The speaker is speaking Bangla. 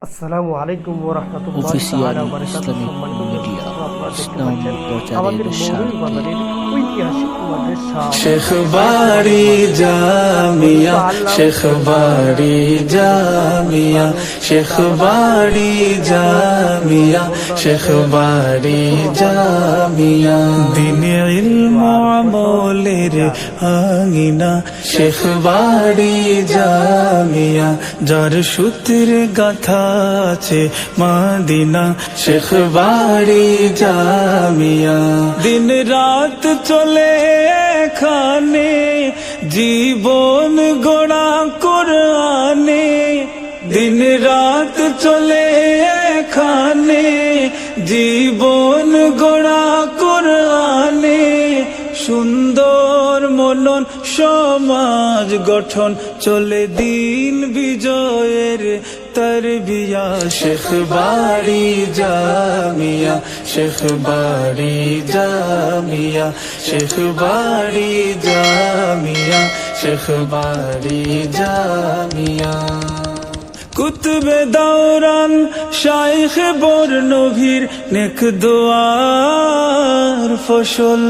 আসসালামু আলাইকুম ওয়া রাহমাতুল্লাহি অফিসিয়াল তাআলা ওয়া বারাকাতুহু। ইসলামিক সম্মানিত মিডিয়া দর্শক, আপনারা দেখতে ইসলাম পাচ্ছেন প্রচারের আমাদের স্বার্থে মৌলভীবাজারের ঐতিহাসিক মাদ্রাসা শেখ বাড়ি জামিয়া, শেখ বাড়ি জামিয়া, শেখ বাড়ি জামিয়া, শেখ বাড়ি জামিয়া। দিনে ইলম আমলের আঙিনা, শেখ বাড়ি জামিয়া। যার সূত্রে গাথা আছে মাদিনা, শেখ বাড়ি জামিয়া। দিন রাত চলে এখানে, জীবন গড়া কোরআনে। দিন রাত চলে এখানে, জীবন গড়া কোরআনে। সুন্দর মনন সমাজ গঠন, চলে দিন বিজয়ের তরবিয়া। শেখ বাড়ি জামিয়া, শেখ বাড়ি জামিয়া, শেখ বাড়ি জামিয়া, শেখ বাড়ি জামিয়া। কুতুবে দৌরান শাইখ বর্ণভীর, নেক দোয়ার ফসল।